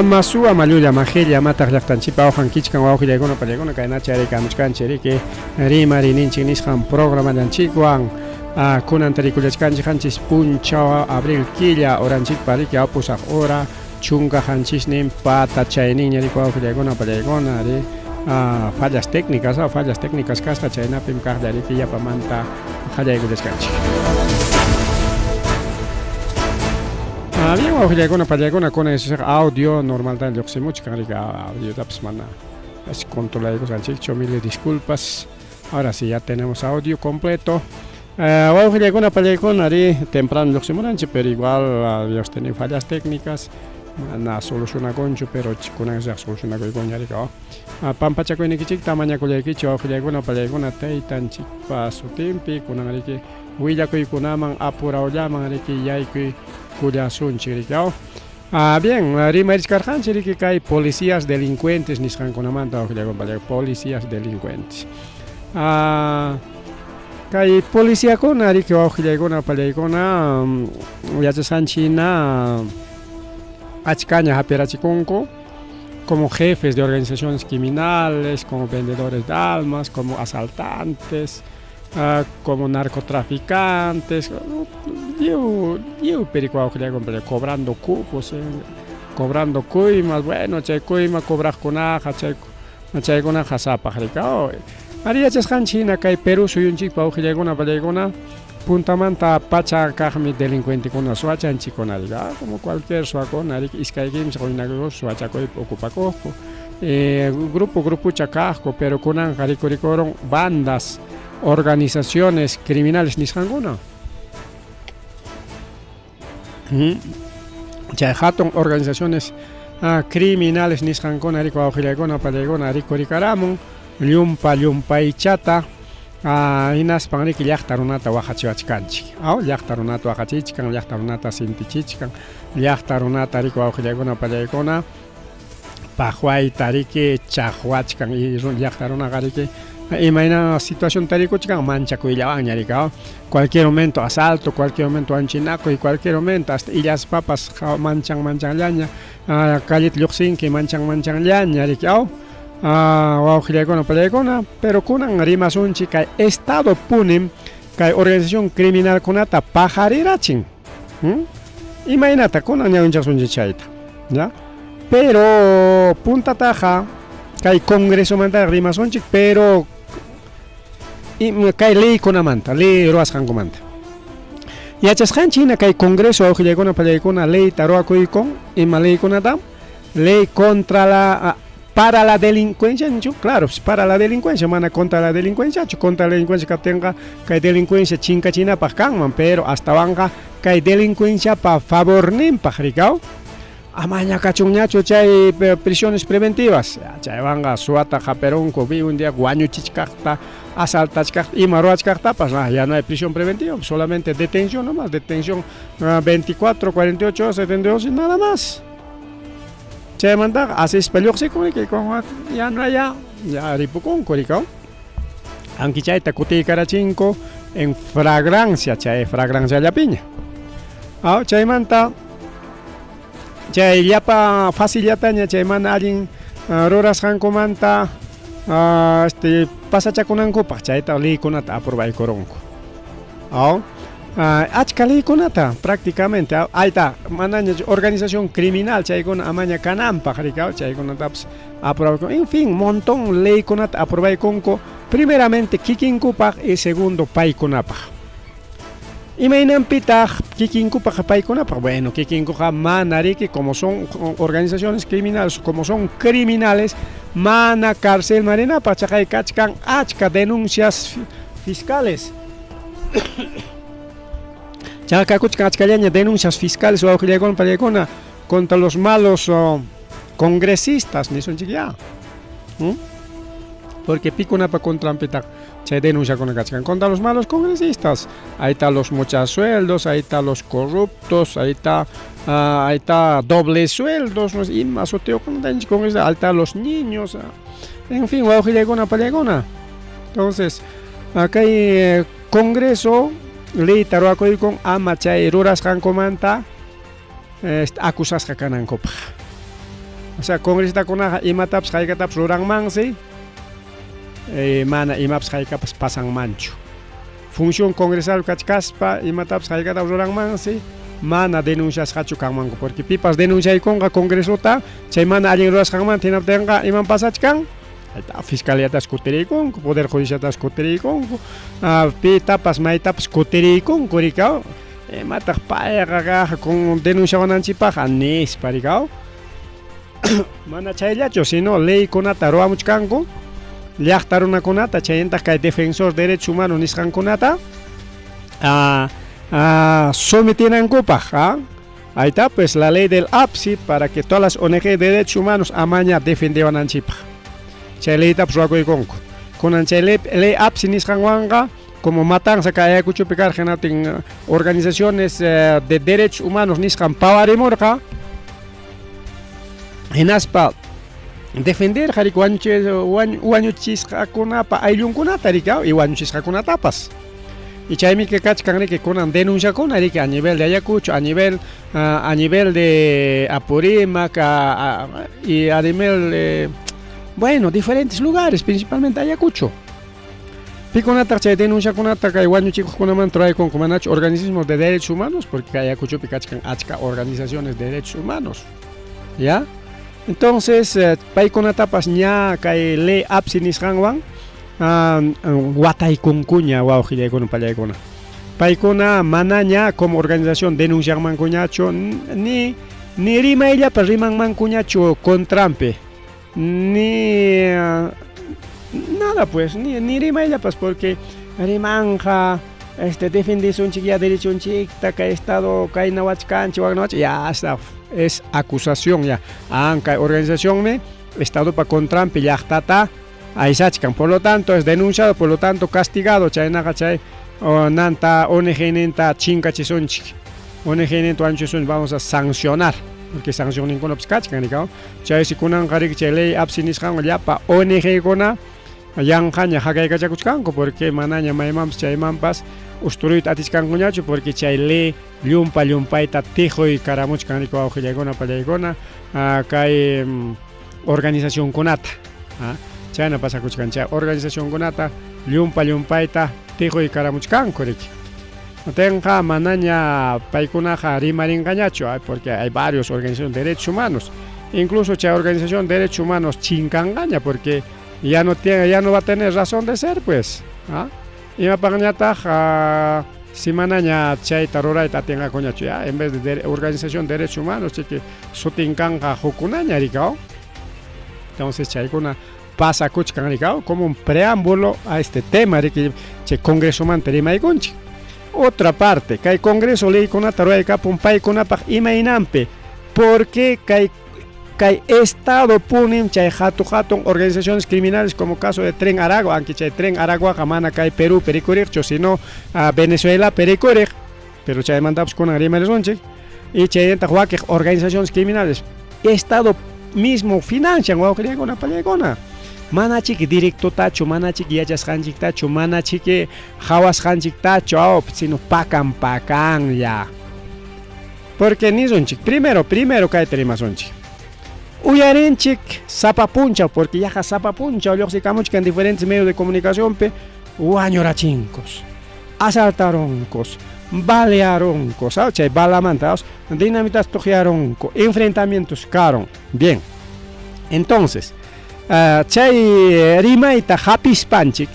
Masu amalulla majelia mata llaqtanchipa awqan kichkan wawqillaykuna pallaykuna kaynacha rikamuchkanchik rima rininchik nisqan programallanchikwan kunan tarikullachkanchik qanchis puncha abril killa horanchikpa riki awpusaq hora chunka qanchisnin pata chaynin riki wawqillaykuna pallaykuna ri fallas técnicas kasqa chaynapim kaqlla riki yapamanta qallaykullachkanchik. Bien, wawqillaykuna pallaykuna kunan audio normalmente lluqsimuchkan riki audiotapas mana controlaykusqanchikchu, mil disculpas. Ahora sí ya tenemos audio completo. Wawqillaykuna pallaykuna ri temprano lluqsimuranchik, pero igual habíamos tenido fallas técnicas, mana solucionakunchu, pero kunan solucionakuykunña riki pampachakuynikichikta mañakullaykichik wawqillaykuna pallaykuna taytanchikpa sutinpi kunan riki willakuykunaman apurawllaman riki yaykuy kullasunchik riki bien, rimariskarqanchik riki kay policías delincuentes nisqankunamanta wawqillaykuna pallaykuna policías delincuentes. Kay policíakuna riki wawqillaykuna pallaykuna yachasqanchikna achkaña hapirachikunku como jefes de organizaciones criminales, como vendedores de almas, como asaltantes, como narcotraficantes, cobrando cupos, cobrando cuymas, bueno, chay cuyma cobraqkunaqa chaykunaqa sapaq rika. Ari yachasqanchikna kay Perú suyunchikpa wawqillaykuna pallaykuna puntamanta pacha kaqmi delincuentekuna suwachanchikuna rika, como cualquier suwakuna riki iskay kimsa quynakuy suwachakuypi ocupakuqku grupucha kaqku, pero kunanqa rikurikuron bandas, organizaciones criminales nisqankuna. Chay hatun organizaciones criminales nisqankuna riki wawqillaykuna pallaykuna rikurikaramun llumpaychata hinaspan riki llaqta runata waqachiwachkanchik, llaqta runata waqachichkan, llaqta runata sintichichkan, llaqta runata riki wawqillaykuna pallaykuna paqwayta riki chaqwachkan y llaqta runaqa riki imayna situación tarikuchkan manchakuyllawanña riki, cualquier momento asalto, cualquier momento anchinakuy, cualquier momento hasta illas papas manchanllaña callit lluqsinki manchanllaña riki wawqillaykuna pallaykuna, pero kunan rimasunchik kay estado punim kay organización criminal kunata pajarirachin, imaynata kunan ñawinchaqsunchik chayta, ya, pero puntataqa kay congresomanta rimasunchik, pero kay leykunamanta, ley ruwasqankumanta yachasqanchikna kay congreso wawqillaykuna pallaykuna leyta ruwakuykun ima leykunata, ley contra para la delincuencia, claro, para la delincuencia, mana contra la delincuencia, contra la delincuencia que tenga que delincuencia chinkachina pa kanman, pero hasta vanga que delincuencia pa favor nimpa rikao. Amaña kachunñacho chay prisiones preventivas, chay vanga suata japeronco vi un día guañuchichkakta, asaltachkakta y maruachkakta, pues ya no hay prisión preventiva, solamente detención nomás, detención 24, 48 horas, 72 y nada más. Chaymanta asis pelluqsikuni que como ya no haya ya ripukunku rikao. Anki chayta kutiykarachinko en fragrancia llapiña. Chaymanta chay llapa facillataña chaymana allin rurasqankumanta pasachakunankupaq chayta leykunata aprobaykurunku. Achka leykunata prácticamente ayta manaña organización criminal chaykuna amaña kananpaq rikao, chaykunatapas aprobaykunku, en fin, montón leykunata aprobaykunku, primeramente kikinkupaq y segundo paykunapaq. Imaynampitaq kikinkupaq paykunapaq, bueno, kikinkuqa mana riki, como son organizaciones criminales, como son criminales, mana cárcel marinapaq, chaqay kachkan achka denuncias fiscales. Chakakuchkan achkallaña denuncias fiscales wawqillaykuna pallaykuna contra los malos congresistas nisunchik ya, porque pikunapa contrampita chay denuncia contra los malos congresistas, ahí está los muchos sueldos, ahí está los corruptos, ahí está dobles sueldos, y más ahí está los niños, en fin, wawqillaykuna pallaykuna. Entonces acá hay congreso leyta ruwakuykun ama chay rurasqankumanta acusasqa kanankupaq. O sea, congresista kunaqa imatapas haykatapas ruranmansi, mana imapas haykapas pasanmanchu. Función congresal kachkaspa imatapas haykatapas ruranmansi, mana denunciasqachu kanmanku, porque pipas denunciaykunqa congresota chay mana allin rurasqanmanta hinaptinqa iman pasachkan, fiscaliatas kutiriykunku, poder judicialtas kutiriykunku, pitapas maytapas kutiriykunku rikaw, imataq payqa con denunciawananchipaq nispa rikaw. Mana chayllachu, sino leykunata ruamuchkanku, llaqta runakunata chaymantaq kay defensor derechos humanos nisqankunata sometinankupaq, ahí está pues la ley del APSI para que todas las ONG de derechos humanos amaña defendewananchipaq. Chay leytapas ruakuykunku. Kunan chay ley APSI nisqanwanqa como matanza kay Ayacuchupi karqanatin organizaciones de derechos humanos nisqan pawarimurqa, hinaspa defender harik wañuchisqakunapa ayllunkunata rikaw y wañuchisqakunatapas. Y chaymi que kachkan que kunan denunciakuna riki a nivel de Ayacucho, a nivel de Apurímac y a nivel bueno, diferentes lugares, principalmente Ayacucho. Pikunata chay denunciakunata kay wañuchikunaman traykun manachu organismos de derechos humanos, porque Ayacuchopi kachkan achka organizaciones de derechos humanos. ¿Ya? Entonces, paykunatapas ña kay ley APSI nisqanwan wataykunkuña wawqillaykuna pallaykuna. Paykuna mana ña como organización denuncianmankuñachu ni rimayllapas rimanmankuñachu contrampe, ni nada pues, ni rimayllapas, porque rimanja defendisunchik ya derechunchikta kay estado kay nawachkanchik waqnawach ya está, es acusación ya. Kay organización me estado pa contrampe llaqtata aysachkan, por lo tanto es denunciado, por lo tanto castigado. Chaynaqa chay nanta ONG nenta chinkachisunchik, ONG nenta anchusun vamos a sancionar, porque sanción ninguna kachkan rikaw. Chay si kunan qarik chay ley APSI nisqanqa llapa ONG kuna yanqaña haqaykachakuchkanku, porque manaña maymanpas chaymanpas usturuyta atishkankuñachu, porque chay ley llumpayta tijuy karamuchkan rika wawqillaykuna pallaykuna kay organización kunata. Chayna pasakuchkan chay organización kunata llumpayta tijuy karamuchkanku riki. Tenqa manaña paykunaqa rimarinqañachu, porque hay varios organizaciones de derechos humanos, incluso chay organización de derechos humanos chinkanqaña, porque ya no va a tener razón de ser pues. Imapaqñataq si manaña chayta rurayta atinqakuñachu, ya en vez de organización de derechos humanos chiki sutinkanqa hukunaña rikaw. Entonces chaykuna pasakuchkan rikaw como un preámbulo a este tema riki chay congreso manta rimaykunchik. Otra parte, kay congreso leykunata ruwaykapun paykunapaq imaynanpi, porque kay estado punin chay hatun organizaciones criminales como caso de Tren Aragua, aunque chay Tren Aragua mana kay Perú perikuriqchu, sino Venezuela perikuriq, pero chaymantapas kunan rimarismunchik, y chaymanta wakiq organizaciones criminales estado mismo financian wawqillaykuna pallaykuna. Mana chiki directotachu, mana chiki yachasqanchiktachu, mana chiki hawasqanchiktachu, sino pakan ya. Porque nisunchik primero kayta rimasunchik. Uyarinchik sapapuncha, porque yaqa sapapuncha lluqsikamunchik en diferentes medios de comunicación pe wañurachinkos, asaltaronkos, balearonkos, chay balamanta, dinamitas tojiaronko, enfrentamientos caron. Bien, entonces chay rimayta hapispanchik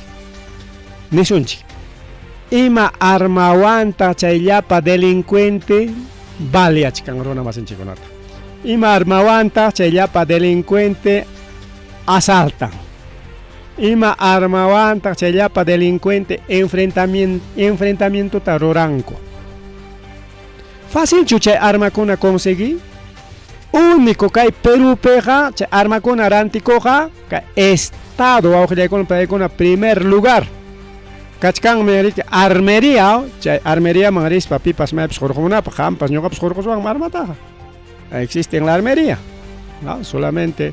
nisunchik ima armawanta chay llapa delincuente baleachkan runa masinchikunata, ima armawanta chay llapa delincuente asaltan, ima armawanta chay llapa delincuente enfrentamiento ta ruranko. Fácil chay armakuna conseguir. Único kay Perú peja chay armakuna rantikoja kay estado wawqillaykuna primer lugar. Kachkanmi riki armería, chay armería manrispa pipas maypis hurqukunapaq hampas ñuqapas hurquswanmi armataqa. Existe en la armería, ¿no? Solamente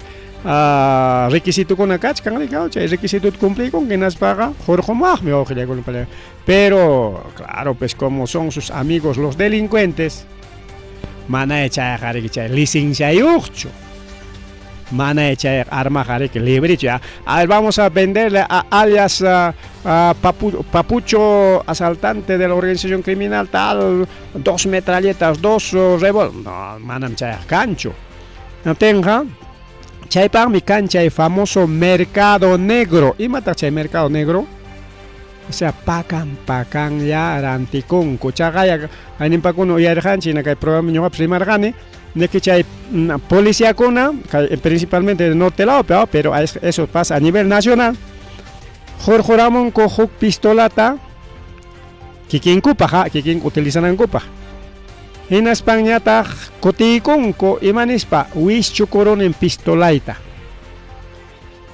requisito kuna kachkan rikaw, chay requisito cumpliykunki hinaspaqa hurqumaqmi wawqillaykuna. Pero claro, pues como son sus amigos los delincuentes, mana chayqa riki chay licenciayuqchu. mana echa arma jare que libre ya. A ver, vamos a venderle a alias Papucho asaltante de la organización criminal tal, 2 metralletas, 2 revólveres. No, manam chay cancho. No tenga. Chay para mi cancha el famoso mercado negro. ¿Y mata chay mercado negro? O sea, pakan ya rantikun kuchagaya anin pakuno ya ranchi na kay programa nyo primar gane ne que chay policía kuna principalmente de norte lado pero eso pasa a nivel nacional. Jorjoramon ko huk pistolata kikin kupa kikin utilizan en kupa. En España ta kotikun ko imanispa wis chukoron en pistolaita.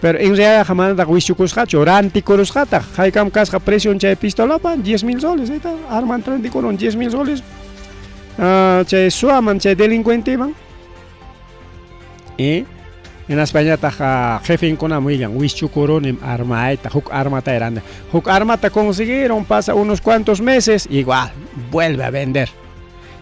Pero en realidad jamás da wischukus hacho, ranticoros hata, haikam casca presión chay pistola pan 10.000 soles, está arman ranticoron 10.000 soles. Chay suaman chay delincuente man. Y en España ta jefe en kona muillan wischukoron en armaita, huk armata eranda. Huk armata consiguieron pasa unos cuantos meses, igual vuelve a vender.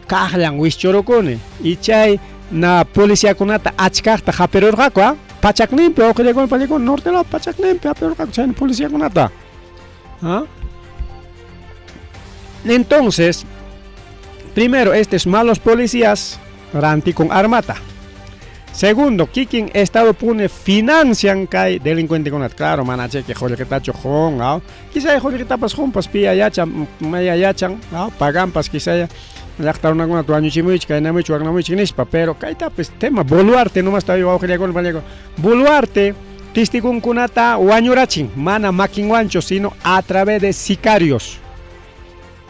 Kahlan wischorokone y chay na policía konata achkakta japeror gakwa. Pachak limpio, que llegó el palicón norte, la Pachak limpio, pero que policía con nada. ¿Ah? Entonces, primero, estos malos policías ranti con armata. Segundo, Kikin Estado pone financian kai delincuente con claro, manache que joder que está chojón, ¿no? Quizá joder que tapas jumpas pilla yachan, maya yachan, ¿no? Pagan pas quizá ya está una con tu año chimuich que no mucho no mucho nispa pero kaita pues tema Boluarte no más está yo que con el Boluarte tistikun kunata wañurachin mana makin wancho sino a través de sicarios.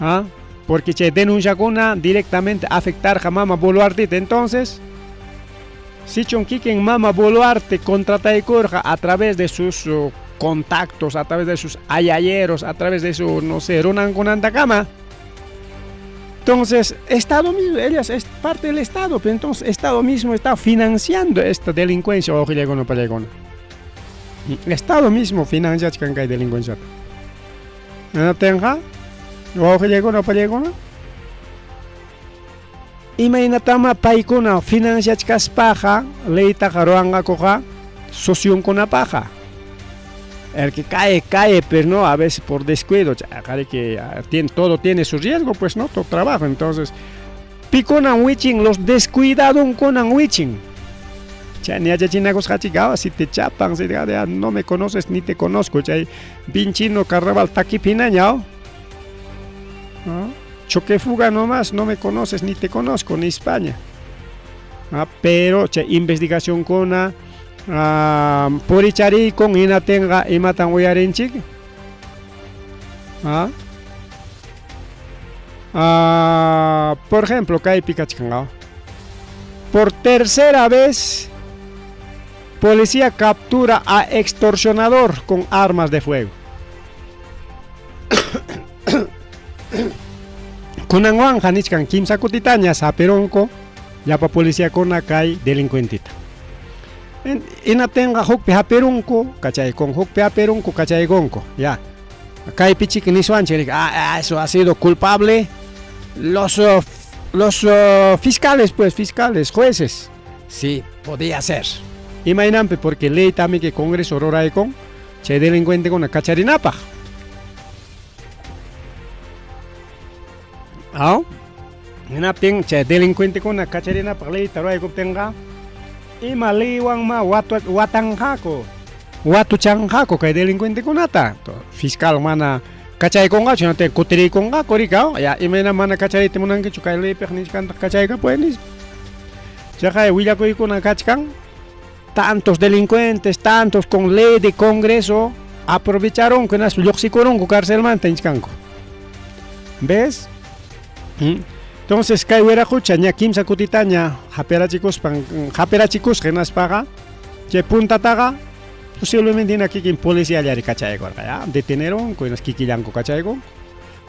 ¿Ah? Porque che denuncia kuna directamente afectar a mama Boluarte entonces si chonquiquen mama Boluarte contrata y corja a través de sus contactos, a través de sus ayayeros, a través de su no sé, ronan con andacama. Entonces, Estado mismo, ellas es parte del Estado, pero entonces Estado mismo está financiando esta delincuencia o Estado mismo financia esta delincuencia. ¿No tenga? ¿O imagínate paikuna financia esta paja, leita jaroanga coja, soción con la paja. El que cae, pero no, a veces por descuido, que todo tiene su riesgo, pues no, todo trabajo. Entonces, piconan wichin, los descuidados con wichin. Ni allá chinagos hachigawa, si te chapan, si no me conoces ni te conozco, chay, pinchino carnaval taquipinañao. Choque fuga nomás, no me conoces ni te conozco, ni España. Pero, chay, investigación con porichari con ina tenga y matan huyarinchik. Por ejemplo, kai pikachkangao. Por tercera vez, policía captura a extorsionador con armas de fuego. Kunangwan hanichkan kimsa kutitaña saperonko, ya pa policía con kai delincuentita. Ina tenga hukpe haperunko, cachay con hukpe haperunko, cachay gonko, ya. Acá hay pichi que ni suanche, eso ha sido culpable los fiscales, pues fiscales, jueces. Sí, podía ser. Imagínate porque ley también que Congreso roray con, che delincuente con una cacharinapa. Ina ping che delincuente con una cacharinapa ley taroy con tenga. Ima liwang ma watanghako watu changhako kay delincuente kunata fiscal mana kachay konga chonate kutiri konga korikao ya imena mana kachay timunan ke chukay le peknis kan kachay ka puenis chakay willa ko ikuna kachkan tantos delincuentes tantos con ley de Congreso aprovecharon que nas yoxikoron ko cárcel man tenchkanko ves. Entonces, kay wera kucha nya kimsa kutitaña hapera chicos que nas paga che punta taga posiblemente aquí quien policía ya cachai ya deteneron con las kikilanco cachai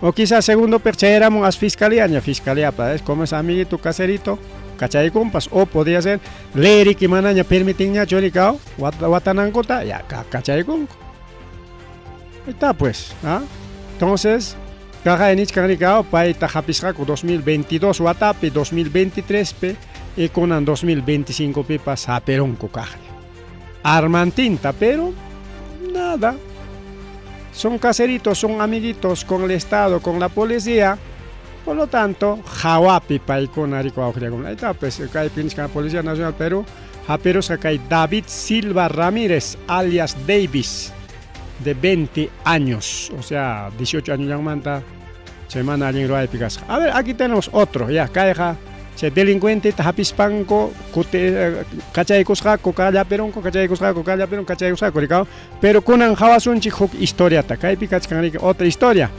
o quizás segundo perchaéramos a fiscalía para como es amiguito caserito cachai compas o podría ser leri que manaña permitiña choricao watanancota ya cachai con está pues entonces caja en Ichcaricao, paita japisraco 2022 watapi 2023 pe y conan 2025 pe pasa peronco caja. arman tinta, pero nada. Son caseritos, son amiguitos con el Estado, con la policía. Por lo tanto, Jawapi paikuna rico ahí está, pues acá hay la Policía Nacional Perú, Japeros acá hay David Silva Ramírez, alias Davis, de 20 años, o sea, 18 años ya manta, semana alguien lo hay picas. A ver, aquí tenemos otro, ya, caja, delincuente, tapispanco, cachay cusjaco, calla peronco, cachay cusjaco, calla peron, cachay cusjaco, pero con anjawasunchi hook historia, acá hay picas, otra historia.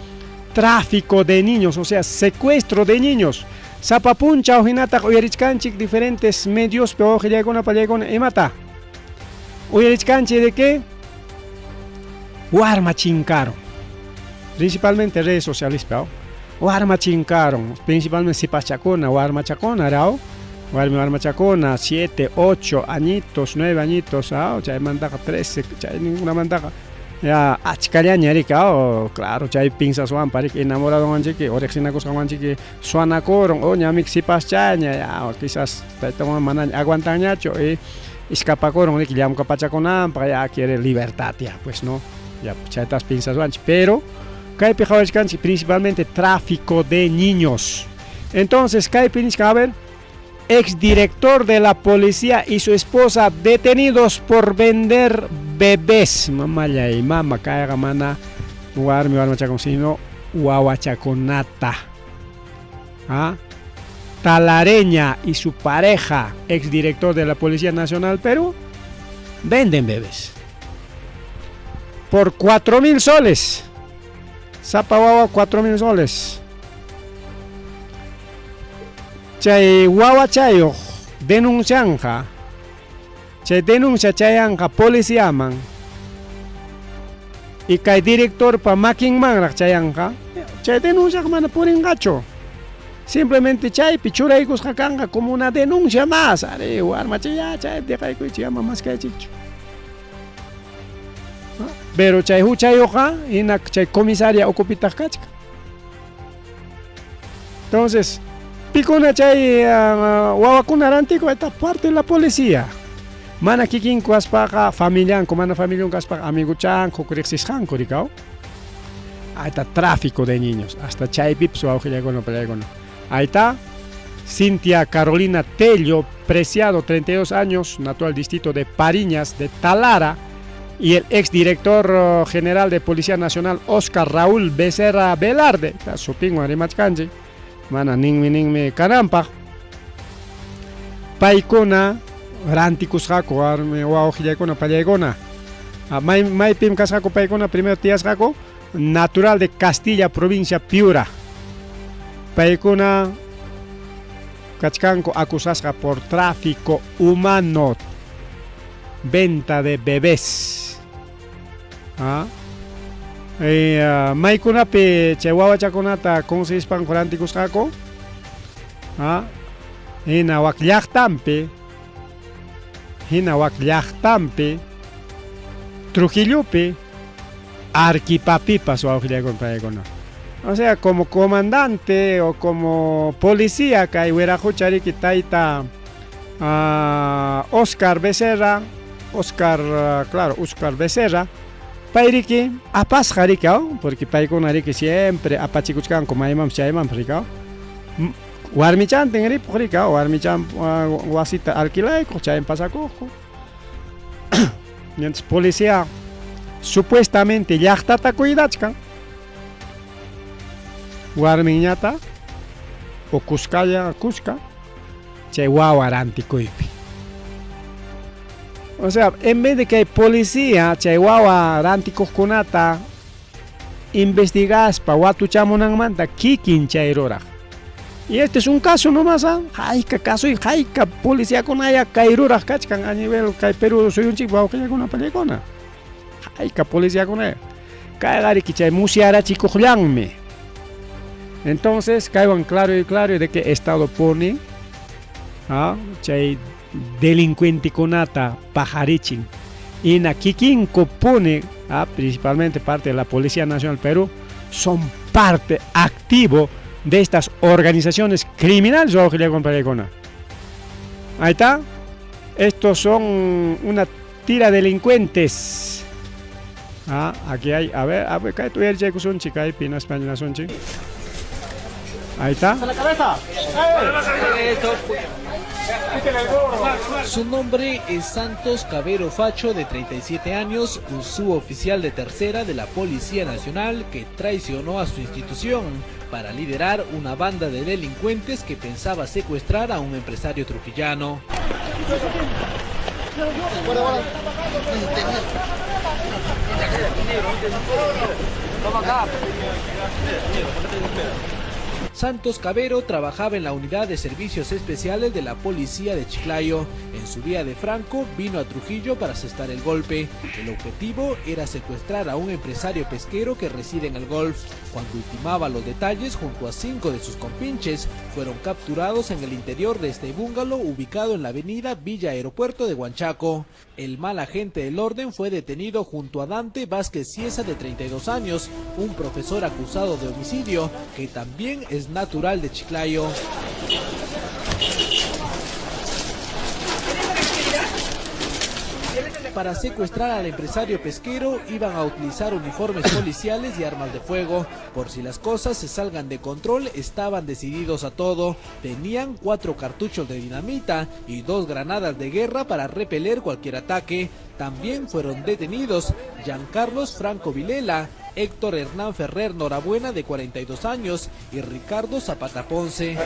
Tráfico de niños, o sea, secuestro de niños. Zapapuncha o hinata uyarichkanchik diferentes medios, pero ojillayakuna pallaykuna imata. Uyarichkanchik de qué? Warma chincaron. Principalmente redes sociales, pero warma chincaron. Principalmente sipachacona, warma chacona, rao. Warma chacona, 7, 8 añitos, 9 añitos, o sea, mandaca 13, ninguna mandaca. Ya, achkariaña rika, claro, chay pinsas wan parik enamorado wanchiki, orexina cosa wanchiki, suana coron, ñamik sipas chaña, ya, quizás toma manan aguantañacho, escapacoron, que llamo capachaconam, para ya quiere libertad, ya, pues no, ya, chaitas pinsas wanchi, pero, kai pijawachkanchi, principalmente tráfico de niños. Entonces, kai pinisca, a ver, exdirector de la policía y su esposa detenidos por vender bebés. Mamá ya y mamá caiga mana warmi chaconsino guaguachaconata. ¿Ah? Talareña y su pareja, exdirector de la Policía Nacional Perú, venden bebés por 4.000 soles. Zapa guagua 4.000 soles. Chay wawa chayo denuncianja, chay denuncia chayanja policiaman y kay director pa making man chayanja, chay denuncia mana purin gacho. Simplemente chay pichuraikos jakanga como una denuncia más. Are warma chaya chay dejaiko chiyama más que chicho. Pero chay huchayoja y na chay comisaria ocupita kachka. Entonces Picuna chay wawakuna rantico esta parte de la policía. Mana kikin kuaspaka familian, mana familia kuaspaka amigo chan, kukurexis han kurikao. Ahí está tráfico de niños, hasta chay pipso auxilia con peleagono. Ahí está Cintia Carolina Tello Preciado, 32 años, natural distrito de Pariñas, de Talara, y el exdirector general de Policía Nacional Oscar Raúl Becerra Velarde, su pingo arimachkanji. Mana ningmi kanampa paikuna rantikus hako arme waojillayakuna pallaykuna may pim kasako paikuna primero tías hako natural de Castilla provincia Piura paikuna kachkanko acusasqa por tráfico humano, venta de bebés. Maikunapi chay wawachakunata consispan kurantikusqaku hina wak llaqtanpi Trujillopi Arquipapipas wawqillaykuna. O sea, como comandante o como policía kay wirajuchariki tayta Oscar Becerra, Oscar Becerra pairiki apasqa rikao, porque paykuna riki siempre apachikuchkanku mayman chayman rikao. Warmichantin ripuq rikao, warmichan wasita alquilayku chayman pasakuqku. Entonces policía supuestamente llaqtata cuidachkan. Warmiñata o Cusca chay wawa rantikuypi. O sea, en vez de que hay policía chay wawa rantikuqkunata investigaspa watuchamunanmanta kikin chay ruraq. Y este es un caso nomás, hayka caso y hayka policía kunaya kay ruraq kachkan a nivel kay Perú suyunchik wawqillakuna pallaykuna. Hayka policía kunaya kayqariki chay musyarachikuqllanmi. Entonces, caigan claro de que Estado pone chay delincuente conata pajarichin y na kikinko pone principalmente parte de la Policía Nacional Perú son parte activo de estas organizaciones criminales. Ahí está, estos son una tira delincuentes. Aquí hay, a ver, ¿qué tú eres un chica ahí, pinas, pañuelas, un chico? Ahí está. Su nombre es Santos Cabero Facho, de 37 años, un suboficial de tercera de la Policía Nacional que traicionó a su institución para liderar una banda de delincuentes que pensaba secuestrar a un empresario trujillano. Santos Cabero trabajaba en la unidad de servicios especiales de la policía de Chiclayo. En su día de Franco vino a Trujillo para asestar el golpe. El objetivo era secuestrar a un empresario pesquero que reside en el Golf. Cuando ultimaba los detalles, junto a 5 de sus compinches, fueron capturados en el interior de este bungalow ubicado en la avenida Villa Aeropuerto de Huanchaco. El mal agente del orden fue detenido junto a Dante Vázquez Ciesa, de 32 años, un profesor acusado de homicidio que también es natural de Chiclayo. Para secuestrar al empresario pesquero iban a utilizar uniformes policiales y armas de fuego. Por si las cosas se salgan de control, estaban decididos a todo. Tenían 4 cartuchos de dinamita y 2 granadas de guerra para repeler cualquier ataque. También fueron detenidos Giancarlos Franco Vilela, Héctor Hernán Ferrer Norabuena, de 42 años, y Ricardo Zapata Ponce.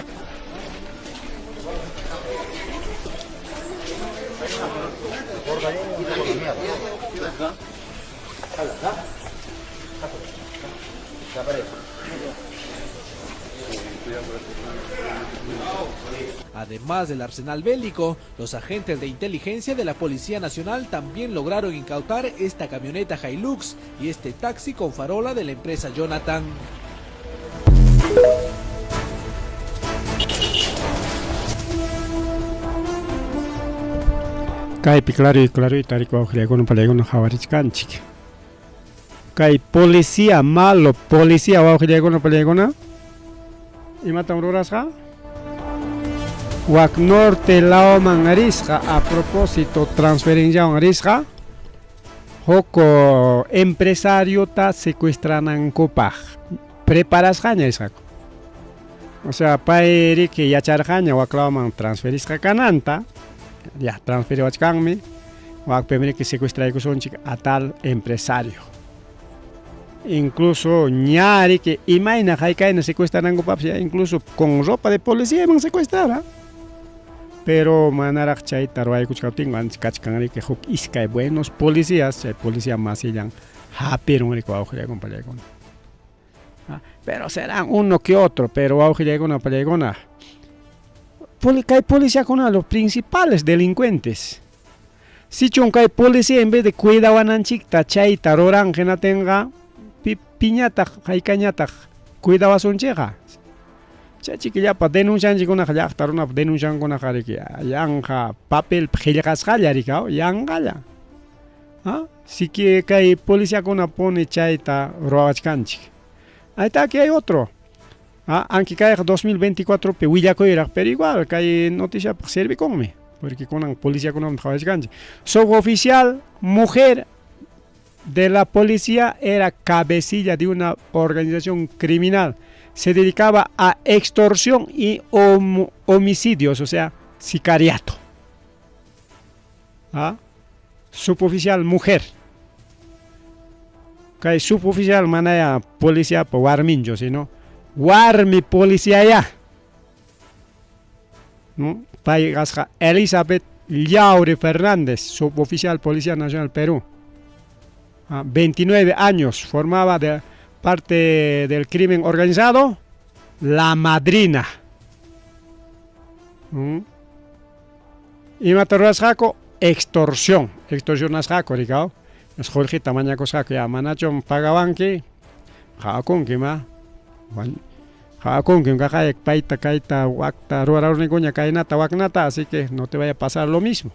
Además del arsenal bélico, los agentes de inteligencia de la Policía Nacional también lograron incautar esta camioneta Hilux y este taxi con farola de la empresa Jonathan. Kay claro y tarico con palegón javarich canchik. Kay policía malo, policía va con palegona. Y matan rurasja. Wak norte lao mangarisja, a propósito transferencia mangarisja. Joko empresario ta secuestranan copaj. Preparas jaña isako. O sea, paeri que ya charjaña wak lao man transferisja cananta. Ya transferió a Changmi, o primero que secuestra a tal empresario. Incluso ñari que imagina que no secuestran algo, incluso con ropa de policía van a secuestrar. Pero manara chay taruay kuchkauting van kachkangari que huk iskay buenos policías, policía más sillan happy un rico auge con palegona. Pero serán uno que otro, pero auge con una palegona. Hay policía con los principales delincuentes. Si hay policía en vez de cuidar a nanchikta, chay taroran que no tenga piñata, cañata, cuidaba son cheja. Chachiquilla para denunciar con una jaya, tarona denuncian con una jariquia, yanja, papel, gelgas jallaricao, yangaya. Si que hay policía con una pone chaita, roachcanchi. Ahí está, aquí hay otro. Aunque cae 2024 pe Huillacoira, pero igual cae noticia sirve conmigo, porque con la policía con un suboficial mujer de la policía era cabecilla de una organización criminal, se dedicaba a extorsión y homicidios, o sea, sicariato. Suboficial mujer. Cae suboficial manaya policía por Warminjo, sino Warmi policía ya. Paigasja Elizabeth Llaure Fernández, suboficial Policía Nacional Perú. 29 años, formaba de parte del crimen organizado, la madrina. Y matarrasjaco, extorsión asjaco, rigao. Es Jorge tamaña cosa que a manachon pagabanque, jakon que ma. Con que caja paita caita wakta ruara nicoña cainata waknata, así que no te vaya a pasar lo mismo.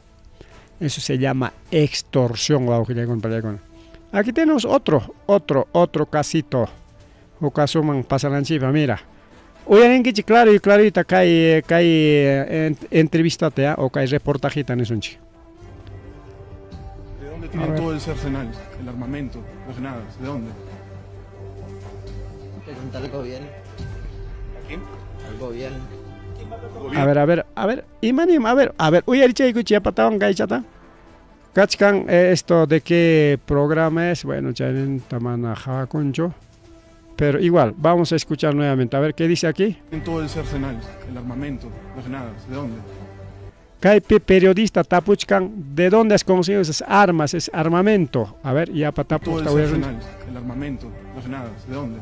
Eso se llama extorsión. Aquí tenemos otro casito. O caso man pasa la chiva, mira. Hoy en que claro y clarita cae entrevistate o cae reportajita en eso. dónde tienen todo ese arsenal, el armamento, las granadas? ¿De dónde? Preguntarle al gobierno. ¿A quién? Al gobierno. A ver, Imanim, a ver, uyaricha y cuchilla patawan gaichata. Kachkan, esto de qué programa es, bueno, ya en Tamana Jaconcho. Pero igual, vamos a escuchar nuevamente, a ver qué dice aquí. Tienen todo ese arsenal, el armamento, las granadas, ¿de dónde? Kaipe periodista Tapuchkan, ¿de dónde has conseguido esas armas, ese armamento? A ver, ya para Todo Tapuchkan. ese arsenal, el armamento, las granadas, ¿de dónde?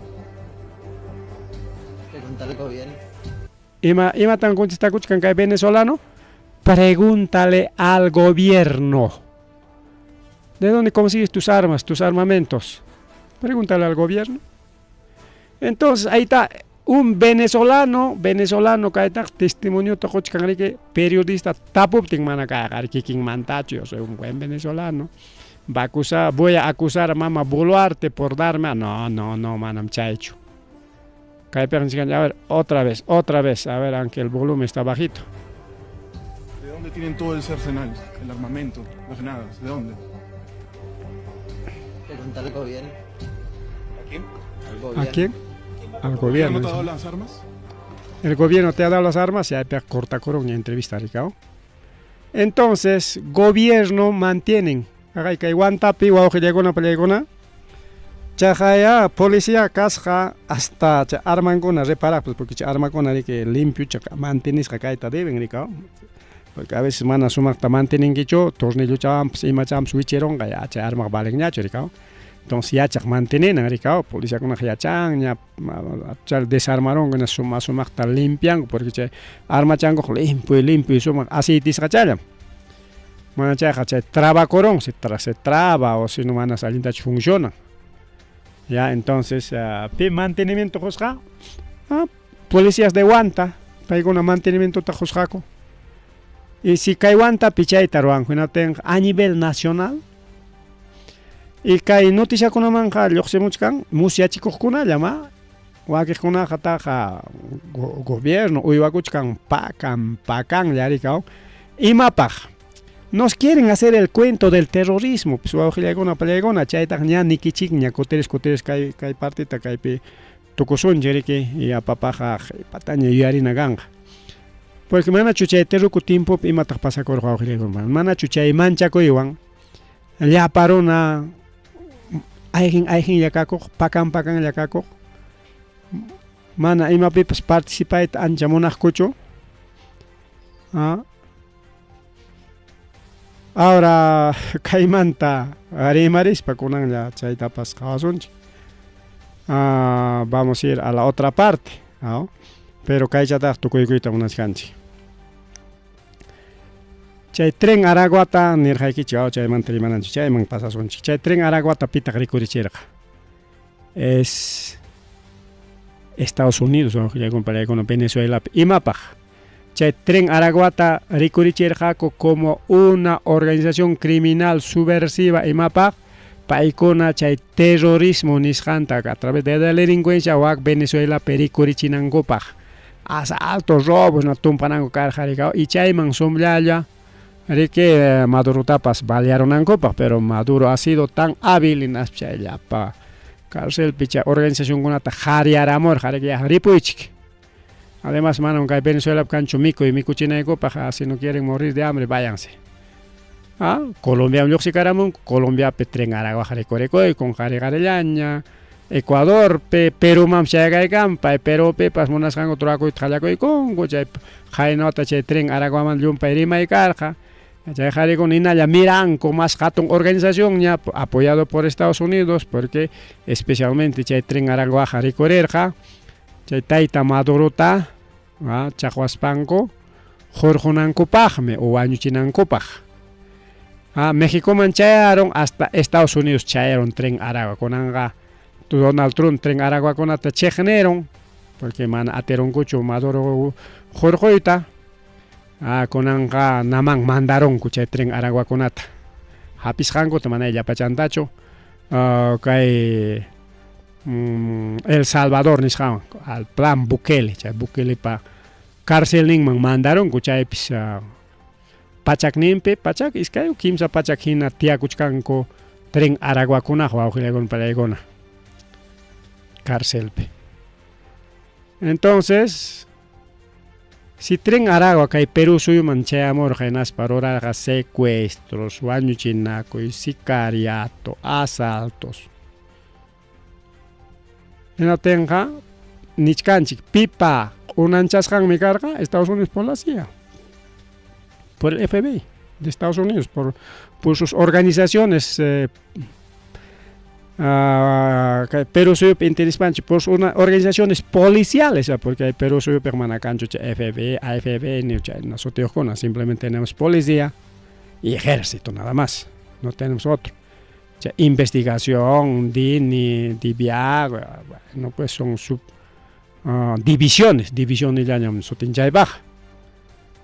Preguntarle al gobierno. Ima tan contesta Kuchkan que venezolano. Pregúntale al gobierno. ¿De dónde consigues tus armas, tus armamentos? Pregúntale al gobierno. Entonces ahí está un venezolano que está testimonio to que periodista tapupting manacá que quien mantacho, yo soy un buen venezolano. Voy a acusar a Mama Boluarte por darme no, manam chaicho. A ver, otra vez, a ver, aunque el volumen está bajito. ¿De dónde tienen todo ese arsenal, el armamento, las granadas? ¿De dónde? Preguntarle al gobierno. ¿A quién? Al gobierno. ¿A quién? Al ¿El gobierno. gobierno te ha dado las armas? El gobierno te ha dado las armas, ya corta corona entrevista, Ricardo. Entonces, gobierno mantienen. Acá que guantapi, guaujillegona, pelegona. Chajaya, policía, casja, hasta arman con reparar, pues porque arman con que limpio, mantienes acá y te deben, Ricardo. Porque a veces mana sumak ta mantienen que yo, tornillo champs, y macham switcheron, ya arma valen ya, Ricardo. Entonces ya chak mantenen, Ricardo, policía con ya chang, ya desarmaron con sumak ta limpian, porque arma chango limpio, sumak así tiscachaya. Mana chaja, traba corón, se traba, o si no mana salinta funciona. Ya, entonces, mantenimiento josja, policías de guanta, para un mantenimiento ta josjaco. Y si cae guanta, pichay taruan, a nivel nacional. Y cae noticia con una manja, yo sé mucho can, musia chicos con una llama, guaque con una jataja gobierno, uiwakuchkan, pacan, ya ricao, y mapaj. Nos quieren hacer el cuento del terrorismo, pues una pelegona, chaita ña nikichik ña coteres kai partita kai pe tocoson jereke y a papaja pataña yarina ganga. Porque mana chuchay terruco tiempo y mata pasa con mana chuchay mancha ko iwan. Ya parona aihin yakako pakan yakako. Mana ima pipas participate anchamonaj cocho. Ahora, caimanta, arimaris, para con la chaita pascazonchi. Vamos a ir a la otra parte, ¿no? Pero caicata, tu cuicuita unas canchi. Chay tren araguata, nirjaiki chao, chay mantelimananchi, chay man pasazonchi. Chay tren araguata pita gricuricherja. Es Estados Unidos, ¿no? Ya comparé con Venezuela, imapaj. Chay tren araguata ricuricherjaco como una organización criminal subversiva y mapa paikona chay terrorismo nisjanta a través de la delincuencia o Venezuela pericurichinangopaj asaltos robos na tumpanango carjaricao y chayman somblaya que Maduro tapas balearonangopaj pero Maduro ha sido tan hábil en aspchaya pa cárcel picha organización gunata jariaramor jariya ripuichik. Además, mano, que Venezuela cancho mico y mico chinego, paja, si no quieren morir de hambre, váyanse. Colombia, Colombia, Petren, Aragua, Jarecorecoy, con Jaregarellaña, Ecuador, Perú, Mamchaga y Campa, Perú, Pepas, Monasjango, Troaco y Trayaco y Congo, Jainota, Tren, Aragua, Mandlum, Perima y Carja, Jare con Inaya, Miranco, más Hatton organización, ya apoyado por Estados Unidos, porque especialmente Tren, Aragua, Jarecorerja, Taita Madurota, Chahuaspanco, Jorjonancopajme o Añuchinancopaj. México mancharon hasta Estados Unidos chayaron tren Aragua con anga Donald Trump tren Aragua con ata chegeneron porque man ateron cucho Maduro Jorjoita con anga namang mandaron cucha tren Aragua con ata Hapis Jango te manaya pachantacho El Salvador nisjam al plan Bukele pa cárcel ning mandaron kuchay pachakninpi pachak iskay kimsa pachak hina tiakuchkanku tren Araguakunaj wawqiykuna palaykuna cárcelpi. Entonces si tren Aragua kay Perú suyuman chayamurqa hinaspa rurarqa secuestros, wañuchinakuy, sicariato, asaltos. Hinatinqa nichkanchik pipa unanchasqanmi karqa Estados Unidos por la CIA, por el FBI de Estados Unidos, por sus organizaciones Perú suyupi interespanchi por sus organizaciones policiales, porque hay Perú suyupi manacancho FBI, AFB, nosotros simplemente tenemos policía y ejército nada más, no tenemos otro. Investigación, DINI, DIVIA, no pues son divisiones ya llamamos sotinchay baja.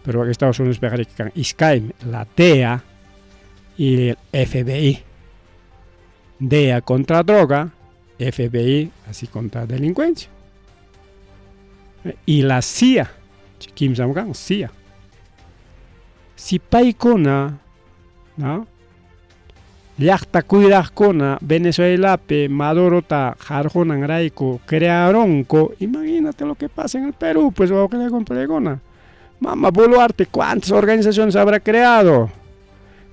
Pero Estados Unidos pegan ISCAIM, la DEA y el FBI. DEA contra droga, FBI así contra delincuencia. Y la CIA, Kim Jong-un, CIA. Si paikuna, ¿no? Llaqta cuidaqkuna Venezuelapi Maduro ta jarjonan rayku crearonko, imagínate lo que pasa en el Perú, pues o que con pregona. Mama Boluarte, ¿cuántas organizaciones habrá creado?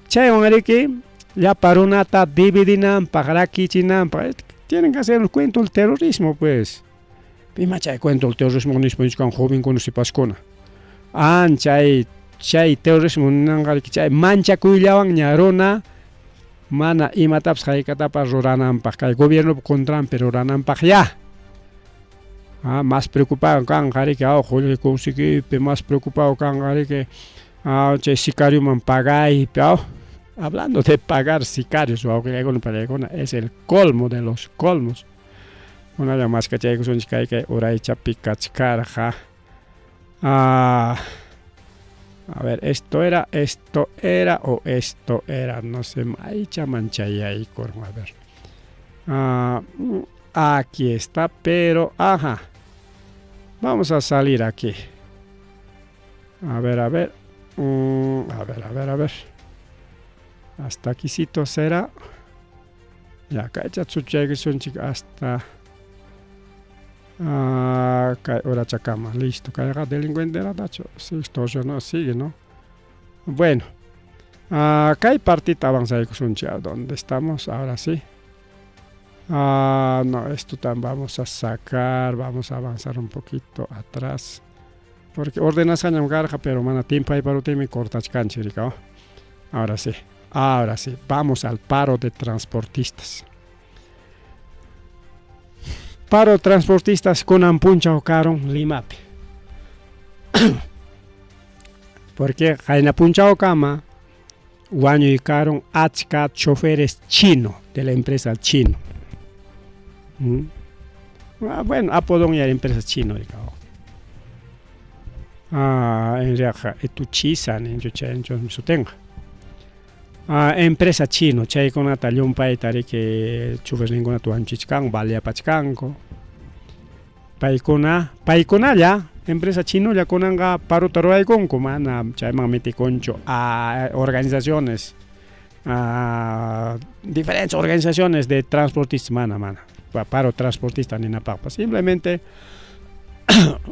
Chayman ariki ya para una ta dividinan para kichinampa, tienen que hacer el cuento del terrorismo, pues. Pima chay cuento el terrorismo nispo con joven con si pascona. Chay terrorismo nangal chay mancha kuillawan ñarona mana imataps haykatapas rurananpaq kay gobierno contran pero rurananpaq ya. Más preocupado kan qariki Julio Cousiquipi, más preocupado kan qariki chay sicario man pagay, hablando de pagar sicarios es el colmo de los colmos. Una de más que chay son chay que uraycha pikachkarja. A ver, esto era, o esto era, no sé, maicha manchaya ahí, a ver. Aquí está, pero, ajá. Vamos a salir aquí. A ver. A ver. Hasta aquí será. Ya, acá ya hasta. Ahora chacama, listo, caiga delincuente la dacho, sí, esto no sigue, ¿no? Bueno, acá hay partita avanzada donde estamos, ahora sí. No, esto también vamos a sacar, vamos a avanzar un poquito atrás, porque ordenas año garja, pero mana tiempo hay para usted cortas cancherica. Ahora sí, vamos al paro de transportistas. Paro transportistas con ampuncha o caron limapi. Porque en puncha o cama, guaño y caron achka choferes chino de la empresa chino. Bueno, apodón ya la empresa chino. En realidad, esto chisan en yo tengo. Empresa chino, chay con atalión paitari que chufes ninguna tu anchichkan, vale pachkanko. Paikona ya, empresa chino ya conanga paro taroay con comana, chay mamiti concho a organizaciones, diferentes organizaciones de transportistas, mana, paro transportista ni nada, simplemente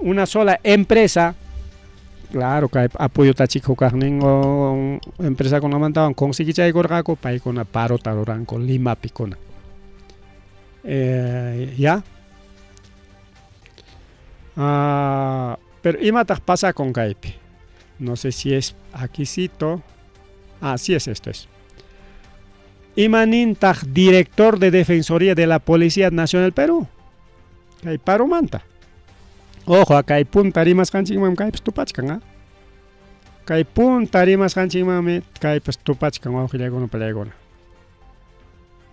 una sola empresa. Claro que apoyo tachico carningo empresa con amantaban consiguió chay gorgaco pai con paro taroranco lima picona. Ya. Pero imata pasa con caipi. No sé si es aquícito. Sí es esto es. Imanintag, director de Defensoría de la Policía Nacional Perú. Hay paro manta. Ojo, acá hay puntarimas canchingmam caipes tupachkan, Kay puntarimas canchingmam caipes tupachkan, ojo, no pelegona.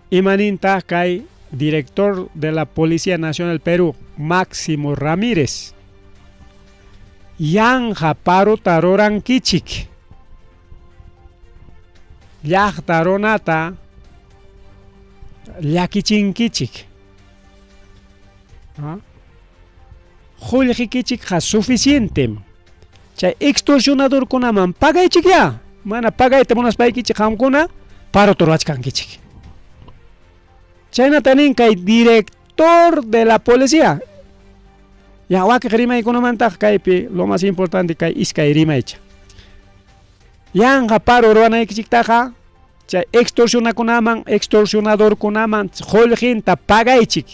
Imaninta kay director de la Policía Nacional Perú, Máximo Ramírez. Yanja paro taroran kichik. Yaj taronata. Yakichin kichik. Julji kichik ha suficiente. Chay extorsionador con aman paga ya. mana pagayta munaspankichik qamkuna paro ruachkankichik. Chayna tanin kay director de la policía. Ya wakiq rimaykunamanta kaypi lo más importante kay iskay rimaycha. Yanqa paro ruwanaykichiktaqa chay extorsionadorkunaman qullqinta pagaychik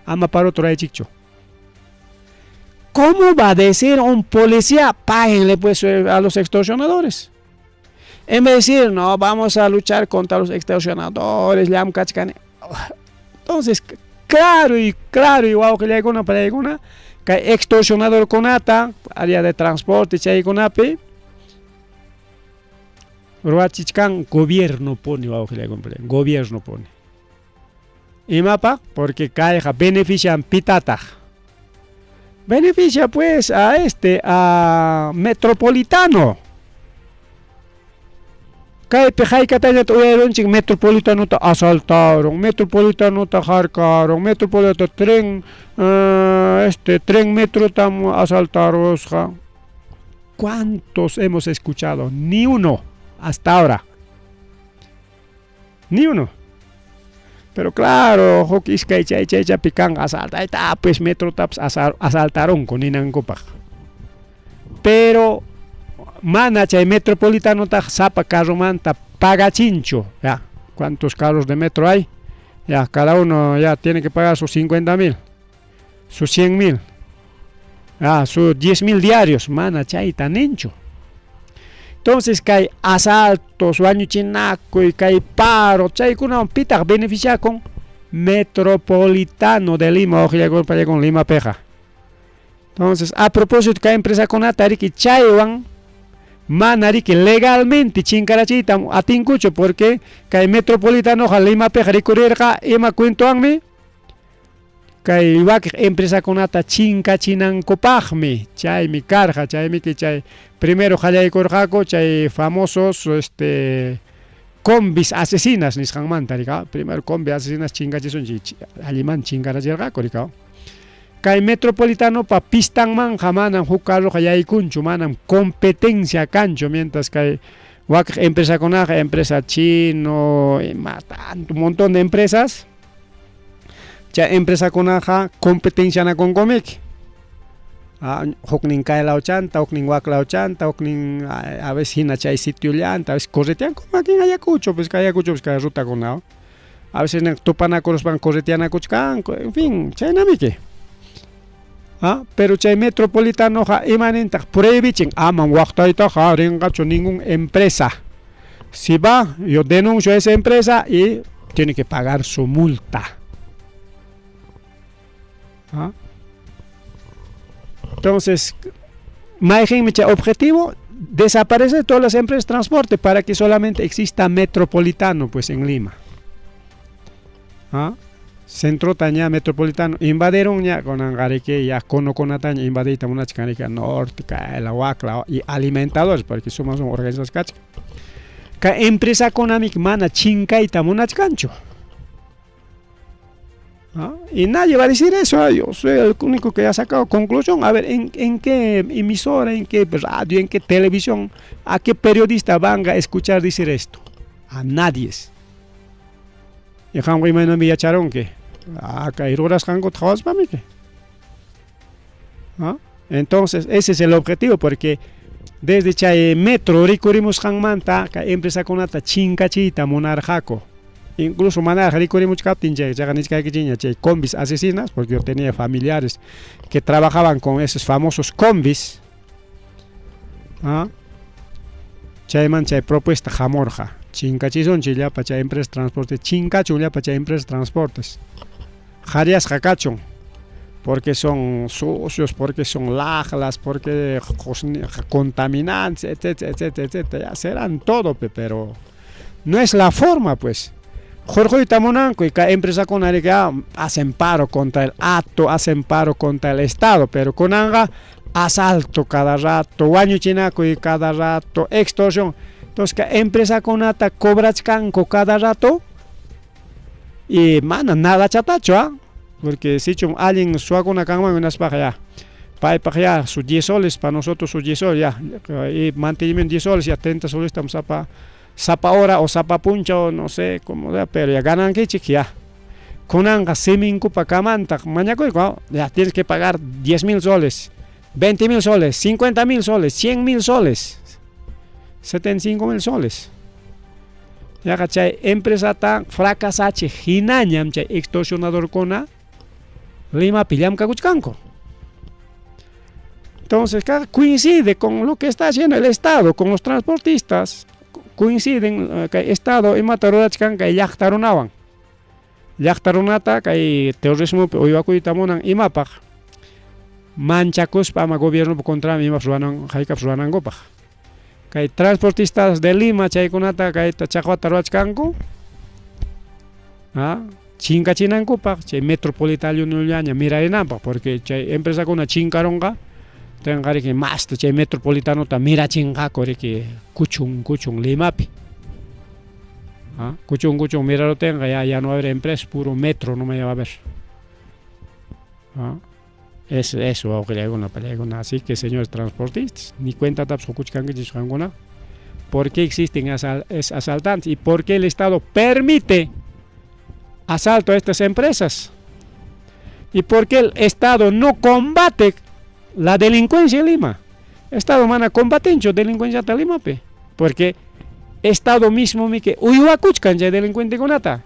ama paro turaychikchu. ¿Cómo va a decir un policía páguenle pues a los extorsionadores? En vez de decir no, vamos a luchar contra los extorsionadores, entonces claro, igual que le hay una para alguna que extorsionador con ata área de transporte chay con api ruachichkan gobierno pone gobierno pone y mapa porque caeja benefician pitata beneficia pues a Metropolitano kay pejay katanya tuweron ching Metropolitano ta asaltaron, Metropolitano ta harkaron, Metropolitano tren tren metro tam asaltaron. ¿Cuántos hemos escuchado? Ni uno hasta ahora. Ni uno. Pero claro, hokis kay chay pican asalta, está pues metro taps asaltaron con inangopaj. Pero mana chay Metropolitano ta zapa carro manta paga chincho, ya, ¿cuántos carros de metro hay? Ya, cada uno ya tiene que pagar sus 50,000, sus 100,000, ya, sus 10,000 diarios, mana chay tan hincho. Entonces que asaltos, baño chinaco y que paro, chay kuna pita beneficia con Metropolitano de Lima, o para con Lima Peja. Entonces, a propósito que empresa con atari que chaywan manari que legalmente chinkarachita atincucho porque que Metropolitano Lima Peja recurrirga ema cuento anmi que igual que empresa con ata chinka chinancopajme chay mi carja chay mi que chay primero jalay corjaco chay famosos combis asesinas ni mantarica primero combi asesinas chingachison alemán chinkarachirga coricao kay Metropolitano pa pistan man jamanan jucarro hayay kunchu manan competencia cancho mientras que wak empresa conaja empresa chino tanto un montón de empresas ya empresa conaja competencia na con comic hoknin kay la 80 hoknin wak la 80 hoknin a veces hina chay sitio llanta a veces corretean como aquí en Ayacucho pues que ruta con a veces topana correspan corretean kuchkan en fin chay namike. Pero chay Metropolitano imanenta prohibichin aman waktaita rengacho ningún empresa. Si va, yo denuncio a esa empresa y tiene que pagar su multa. Entonces, mi objetivo desaparece todas las empresas de transporte para que solamente exista Metropolitano pues en Lima. Centro taña Metropolitano invadieron ya con angareque ya con taña invadita una chicanica norte la huacla y alimentadores porque somos organizaciones cach que empresa económica mana chinca y tamunach cancho y nadie va a decir eso. Yo soy el único que ha sacado conclusión. A ver en qué emisora, en qué radio, en qué televisión, a qué periodista van a escuchar decir esto. A nadie. Y jamás me no echaron que entonces ese es el objetivo porque desde chay metro recurrimos manta que empresa con ata chincachita monarjaco incluso manar recurrimos captain chay combis asesinas porque yo tenía familiares que trabajaban con esos famosos combis chay propuesta jamorja chincachizón chilla para chay empresas transporte chincacho ya para chay empresas transportes jarias jacachon porque son sucios, porque son lajlas, porque contaminantes, etcétera, ya serán todo, pero no es la forma, pues. Jorge Tamonanco y cada empresa con la que hacen paro contra el acto, hacen paro contra el Estado, pero con anga asalto cada rato, guaño chinaco y cada rato, extorsión. Entonces, que empresa con ata cobra canco cada rato y mana nada chatacho, porque si alguien suaga una cama en unas pajas ya ya, sus 10 soles, para nosotros sus 10 soles, ya. Y mantenimiento 10 soles, ya 30 soles, estamos sapa hora o sapa puncha o no sé cómo, pero ya ganan que ya. Con anga seminco para camanta, mañana ya tienes que pagar 10.000 soles, 20.000 soles, 50.000 soles, 100.000 soles, 75.000 soles. Ya cachai, empresa tan fracasache, hinañam, chay extorsionador cona, Lima pillam cacuchcanco. Entonces, coincide con lo que está haciendo el Estado, con los transportistas, coinciden que el Estado y Matarurachcan que yachtarunaban. Yachtarunata que terrorismo oivacuitamonan imapaj. Manchacos para gobierno contra mi mafruanan, jaicapruanan gopaj. Que transportistas de Lima, chaykunata, que tachacuatarachcanco, chinka chinancopa, chay metropolitano nuliaña mirarinampa, porque chay empresa con una chincaronga, tenga que más chay metropolitano ta mira chinga corre que cuchung limapi. Cuchung mira lo tenga, ya no habrá empresa, puro metro no me va a ver. Eso aunque le hago una pelea, así que señores transportistas, ni cuenta taps o cuchcanga chiscangona. ¿Por qué existen asaltantes y por qué el Estado permite asalto a estas empresas? ¿Y por qué el Estado no combate la delincuencia en Lima? El Estado mana combatencia delincuencia en Lima, porque Estado mismo me que uyuacuchcan ya delincuente con ata.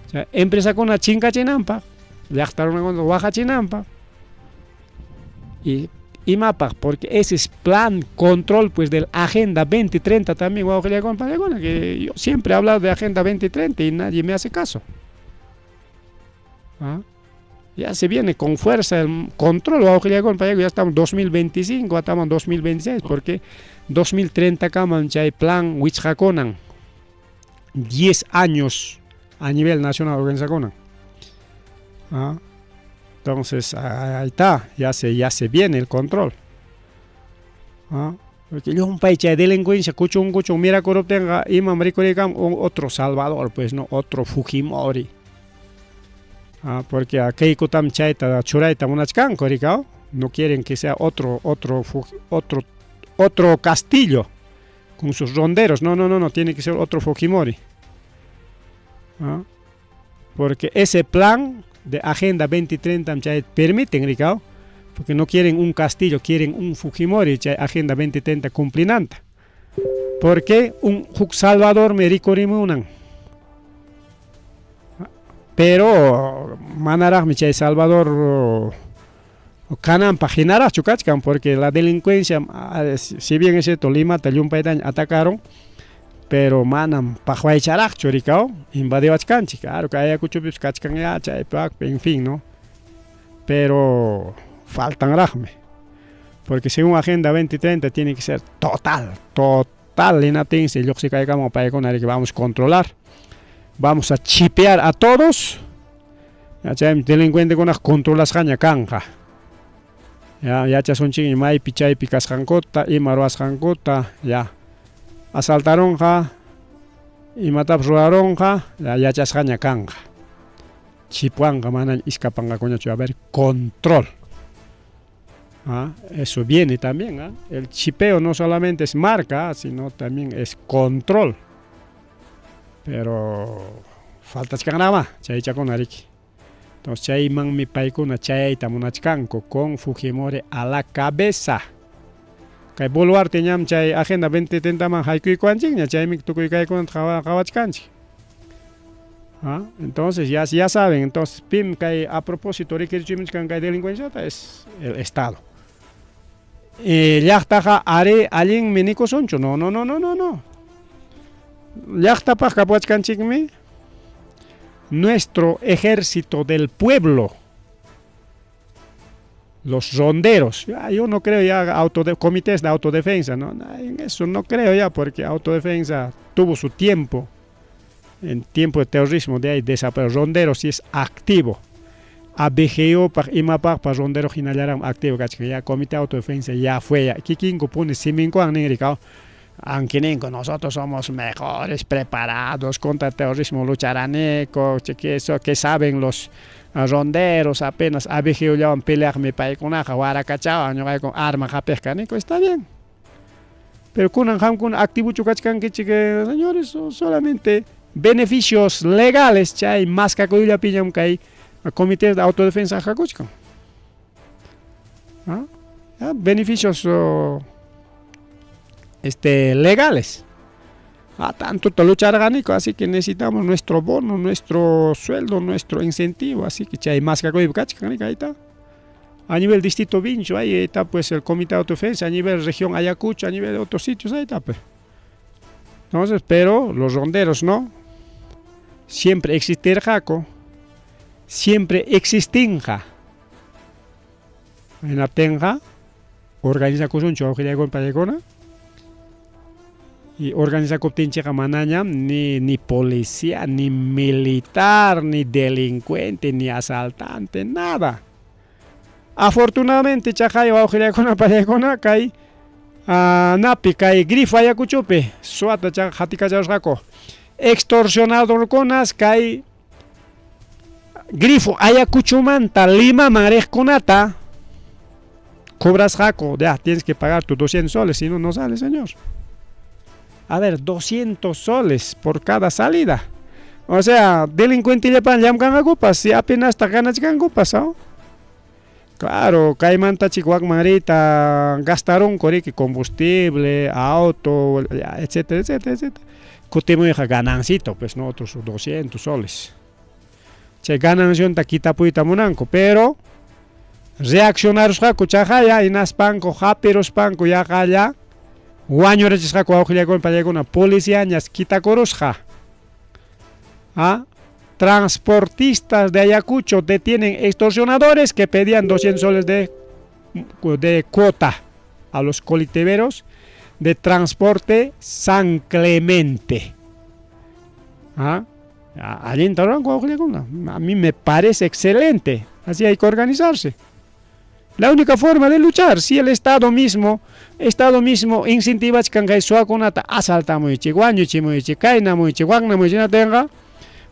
O sea, empresa con una chinca chinampa, llactaron con baja chinampa. Y mapa, porque ese es plan control pues del Agenda 2030 también, que yo siempre he hablado de Agenda 2030 y nadie me hace caso. Ya se viene con fuerza el control, ya estamos en 2025, estamos en 2026, porque 2030 caman ya hay plan Huichaconan, 10 años a nivel nacional organizaconan. Entonces ahí está, ya se viene el control. Porque yo un país de delincuencia, cuchun, mira corruptenga, imam ricoricam, otro Salvador, pues no, otro Fujimori. Porque aquí kutam chaita churaita monachcan, coricao, no quieren que sea otro Castillo con sus ronderos, no, tiene que ser otro Fujimori. Porque ese plan de Agenda 2030 permiten, Ricao, porque no quieren un Castillo, quieren un Fujimori, Agenda 2030 cumplinanta. Porque un Salvador me ricorimunan. Pero manaraj mi Salvador canan paginaraj chukachkan, porque la delincuencia, si bien es cierto, Lima, Tayumpaytan atacaron, pero manam pajuaycharaj choricao, invadió achkanchi, claro que haya cuchupis kachkan ya, en fin, ¿no? Pero faltan rajme, porque según Agenda 2030 tiene que ser total, linatense, yo sé que hay como para que vamos a controlar, vamos a chipear a todos, ya delincuente con las controlas jaña canja, ya son ching mai pichay picas jancota y maruas jancota, ya. Asaltaron y mataron ruaronja, ya chasjaña canja. Chipuanga manan iskapanga coñacho, a ver, control. Eso viene también. El chipeo no solamente es marca, sino también es control. Pero falta chicanama, chaycha con ariki. Entonces chay man mi paikuna chay tamunachkanko con Fujimori a la cabeza. Kay Boluarte ñam chay Agenda 2030 man haikuy kuanchik ña chay mik tukuy kay kun kawachkanchik. Entonces ya saben, entonces pim kay a propósito requirichimchkan kay delincuencia es el Estado. Llaqtaqa are allin minico soncho, no. Llaqtapaq kapuachkanchikmi nuestro ejército del pueblo. Los ronderos, yo no creo ya comités de autodefensa, ¿no? En eso no creo ya, porque autodefensa tuvo su tiempo, en tiempo de terrorismo de ahí desapareció. Ronderos sí es activo, ABGO para IMAPAC para ronderos hinalaram activo, ya comité de autodefensa ya fue, ya Kikinko pone siminko an ningrica, aunque nosotros somos mejores preparados contra el terrorismo lucharaneco, que saben los ronderos apenas abigiullaban pelearme para con huaracachao, con arma japescanico, está bien. Pero con activo chucachcan que señores, solamente beneficios legales, chay más que la piña que hay comités de autodefensa jacuchcan. Beneficios legales. Tanto te luchar ganico, así que necesitamos nuestro bono, nuestro sueldo, nuestro incentivo, así que hay más que ahí está. A nivel distrito Vincho, ahí está pues el comité de autodefensa, a nivel región Ayacucho, a nivel de otros sitios, ahí está pues. Entonces, pero los ronderos no. Siempre existir jaco, siempre existinja. En la tenja, organiza con con palegona. Y organiza con manaña ni policía, ni militar, ni delincuente, ni asaltante, nada. Afortunadamente, chajayo con palegona, cae napi, cae grifo ayacuchupe, suata chajatica jaco. Extorsionador conas, cae grifo ayacuchumanta, lima mareconata. Cobras jaco, ya tienes que pagar tus 200 soles, si no, no sale, señor. A ver, 200 soles por cada salida. O sea, delincuente le pan llam gangagupas, si apenas está ganas gangagupas, ¿no? Claro, caimanta chihuahua marita, gastaron que combustible, auto, etcétera, etcétera, etcétera. Cutimo deja ganancito, pues no, otros 200 soles. Che ganancion taquita puita monanco, pero reaccionar jaco chajaya, inas panco, japeros panco, ya jaya. Guaño reches con una policía ñas quita corusja. Transportistas de Ayacucho detienen extorsionadores que pedían 200 soles de cuota a los colectiveros de transporte San Clemente. A mí me parece excelente. Así hay que organizarse. La única forma de luchar, si el Estado mismo incentiva que suaconata asalta muy chiguaño, chimuichi, caina muy chiguagna muy china tenga,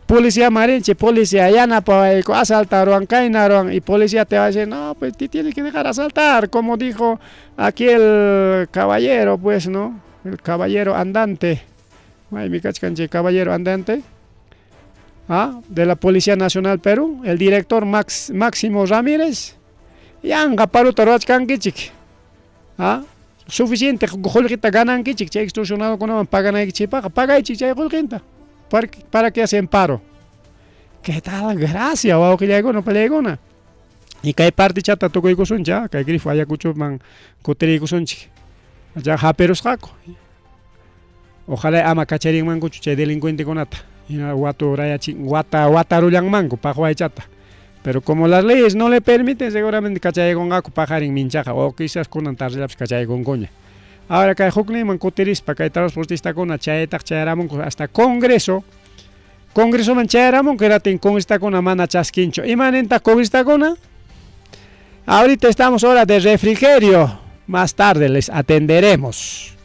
policía marinche, policía llana para asaltaron, cainaron, y policía te va a decir, no, pues te tienes que dejar asaltar, como dijo aquí el caballero, pues, ¿no? El caballero andante, ay, mi cachcanche, caballero andante, de la Policía Nacional Perú, el director Máximo Ramírez. Yanga paro tarach kangichik. Suficiente holgita ganan kichik, che extorsionado con una pagan ahí chipa, paga y chicha holgita. Para que hacen paro. ¿Qué tal? Gracias, wow, que llegó no pelegona. Y que hay parte chata toko y kusun ya, que hay grifo Ayacucho man koteri kusun chik. Ya japeros jaco. Ojalá ama cacharín man kuchu delincuente con ata. Y guato raya ching, guata rulang mango, pajo ay chata. Pero como las leyes no le permiten, seguramente cachay con gaco pajarín minchaja o quizás con antarlaps cachay con coña. Ahora que hay hukni man coteris para que transportista con chayetak chayaramon hasta Congreso man chayaramon que raten con esta con mana chasquincho. Y manenta con esta con. Ahorita estamos hora de refrigerio. Más tarde les atenderemos.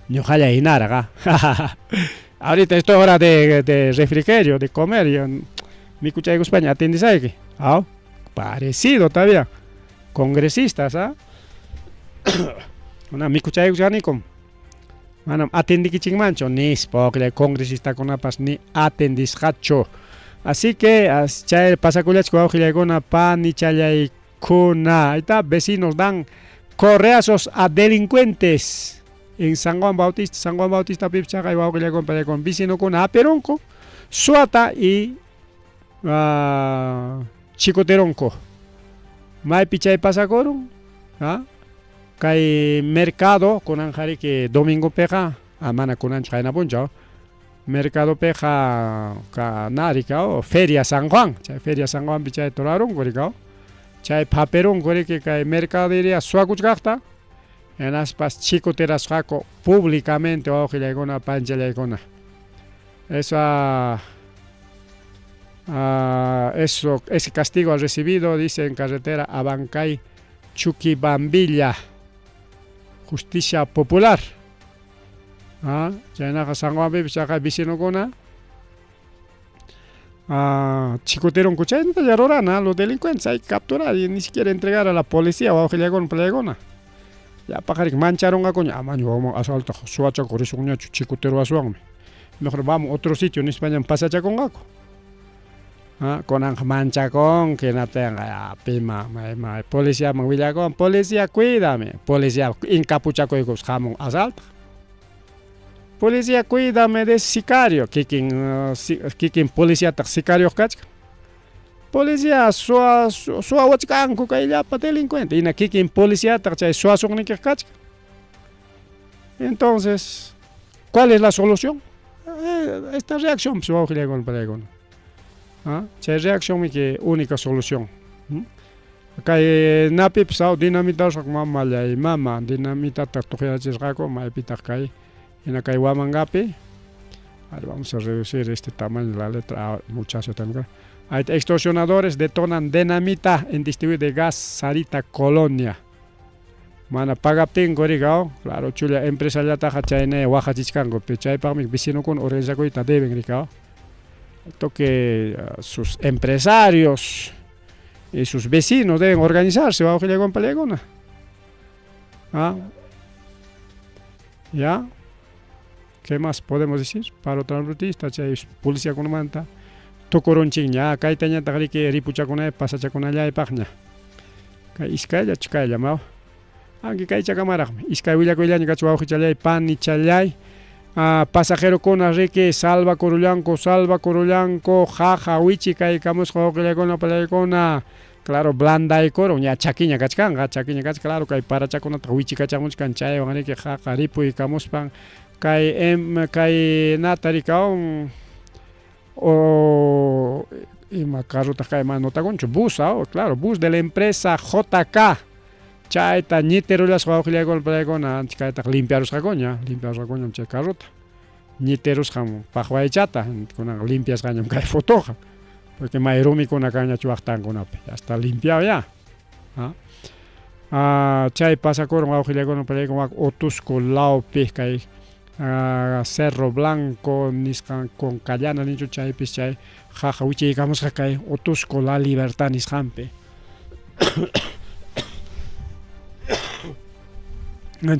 Ñojaya inaraga. Ahorita estoy hora de refrigerio, de comer. Mi cuchara España atiendes ahí. Parecido todavía. Congresistas, mi cuchara España manam atendi que chingmancho ni porque congresista con apas ni atendis hacho. Así que chay pasaculach con gona pan ni chay kuna. Ahí está, vecinos dan correazos a delincuentes en San Juan Bautista Pipchaga y Bauquilla con vecino con aperonco, suata y chicoteronco. Mai pichay pasacoron, Kai mercado con anjari que domingo peja, amana con anchaina punchao. Mercado peja canarica o feria San Juan, chay feria San Juan pichay toraron goricao. Chay paperon gore que kai mercadería suacuchgata. En aspas chicoteras jaco públicamente o gona panchela icona. Eso, ese castigo ha recibido, dice en carretera Abancay, Chuquibambilla, Justicia Popular. Chaynaqa San Juanpipish chayqa vecinokuna chikutirunku chaynata rurana los delincuentes hay que capturar y ni siquiera entregar a la policía wawqillakuna pallaykuna yapaqarik mancharunqakuña amaño wawman asalto suwachaqa risunñachu chikutiru aswanmi mejor vamos a otro sitio en España pasachakunqaku kunanqa manchakunki natinqa pima policiaman willakun policía cuídame policía incapuchakuykus hamun asalto policía cuídame de sicario kikin policíata sicario kachka policía suawachkanku kayllapa delincuente ina kikin policíata chay suasugnikiq kachka entonces ¿cuál es la solución? Esta reacción suawqillakuna pallaykuna chay reacción que única solución kay napipish dinamitarusaq mamallay mama dinamitata tuqyachishqaku maypitaq kay hina kay wamangapi vamos a reducir este tamaño de la letra muchacho también. Extorsionadores detonan dinamita en distribuidor de gas Sarita Colonia. Mana pagaptin gorigao, claro chulia empresa llataqa chayne waqachishkanku chaypaqmi vecinokuna organizakuyta deben rikao. Que sus empresarios y sus vecinos deben organizarse wawqillakuna pallaykuna. ¿Ya? ¿Qué más podemos decir? Para otra noticia, chay policía kunamanta tukurunchikña kaytañataq riki ripuchakunay pasachakunallaypaqña kay iskaylla chukaylla maw anki kaychakamaraqmi iskay willakuyllaña kachu wawqichallay panichalay pasajerokuna riki salva kurullanku jaja wichi kaykamusqa wawqillaykuna pallaykuna claro blandaykurun ña chakiña kachkanqa claro kay parachakunata wichi kachamuchkan chaywan riki jaja ripuykamuspan kay nata rikawan o ima carruta kay notakunchu bus claro bus de la empresa JK chayta ñiterullasqa wawqillaykuna pallaykuna antes kayta limpiarusqakuña chay carruta ñiterusqam paqwaychata kunan limpiasqañam kay fotoqa porque may rumikuna kañachu waqtankunapi ya está limpiado ya chay pasakurun wawqillaykuna pallaykuna Otusco lawpi kay Cerro Blanco nisqan con Callana nichu chaypis chay jaja wichiykamusqa kay Otusco La Libertad nisqanpi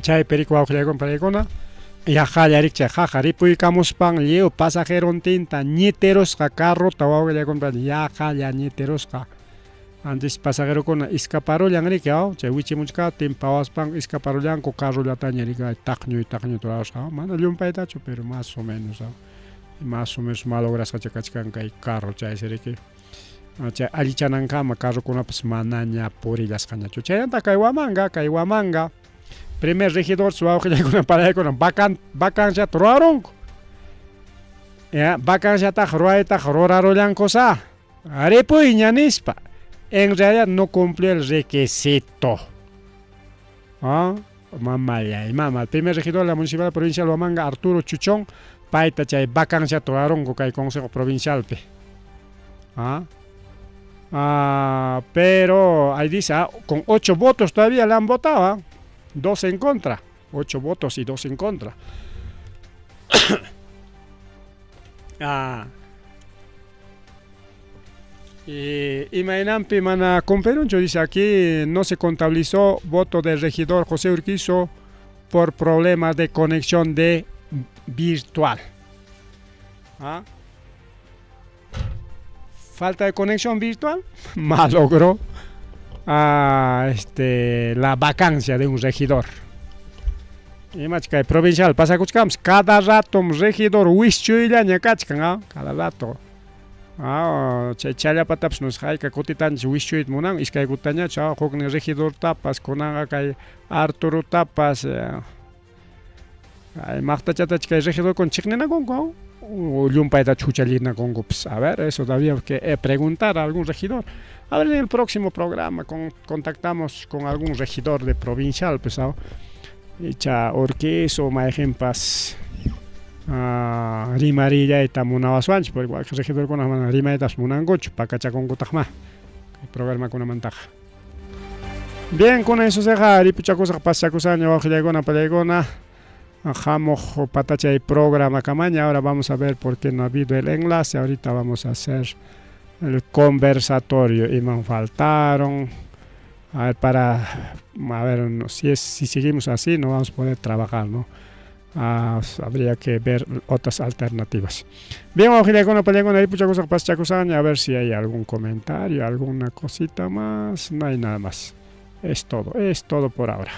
chay perico wawqillaykuna pallaykuna yajallarik chay jaja ripuykamuspan lliw pasajerontinta ñiterusqa carrota wawqillaykuna yajalla ñiterusqa antes pasajerokuna escaparullan riki chay wichimuchka timpawaspan escaparullanku carrullataña riki taqñu turarusqa mana llumpaytachu pero más o menos malograsqacha kachkan kay carro chaysi riki chay allichanankama carrukunapas manaña purillasqañachu chayanta kay wamanga primer regidor wawqillaykuna pallaykuna vacanciata rurarunku vacanciataqa ruaytaqa rurarullankusa ripuyña nispa en realidad no cumplió el requisito. El primer regidor de la Municipalidad Provincial de Huamanga, Arturo Chuchón, paita chay vacancia toarongo kay Consejo Provincial. Pero ahí dice, con 8 votos todavía le han votado, 2 en contra, 8 votos y 2 en contra. Y Mainampi mana Comperuncho dice aquí no se contabilizó voto del regidor José Urquizo por problemas de conexión de virtual. Falta de conexión virtual malogró la vacancia de un regidor. Y más que provincial pasa escuchamos cada rato un regidor wischuillaña kachkan cada rato. Chayllapatapas nos hayka kutitanchik wischuyta munan iskay kutañachu huknin regidor tapas kunanqa kay Arturo tapas maqtachatach kay regidor con chiqninakunku llumpayta chuchallinakunkupas a ver eso todavía que preguntar a algún regidor a ver en el próximo programa contactamos con algún regidor de provincial pues echa Urquizo mayejempas rimarillata munawaswanchik por igual que regidorkuna rimaytas munankuchu pakachakunkutaqma programakunamantaqa. Bien, con eso se deja ripuchakusaq pasachakusaña wawqillaykuna pallaykuna Ajamos patacha y programa camaña. Ahora vamos a ver por qué no ha habido el enlace. Ahorita vamos a hacer el conversatorio y me faltaron. A ver, si seguimos así no vamos a poder trabajar, ¿no? Habría que ver otras alternativas. Bien, vamos a ir con la pelea con el pucha cosa pasa chacusaña, a ver si hay algún comentario, alguna cosita más. No hay nada más. Es todo por ahora.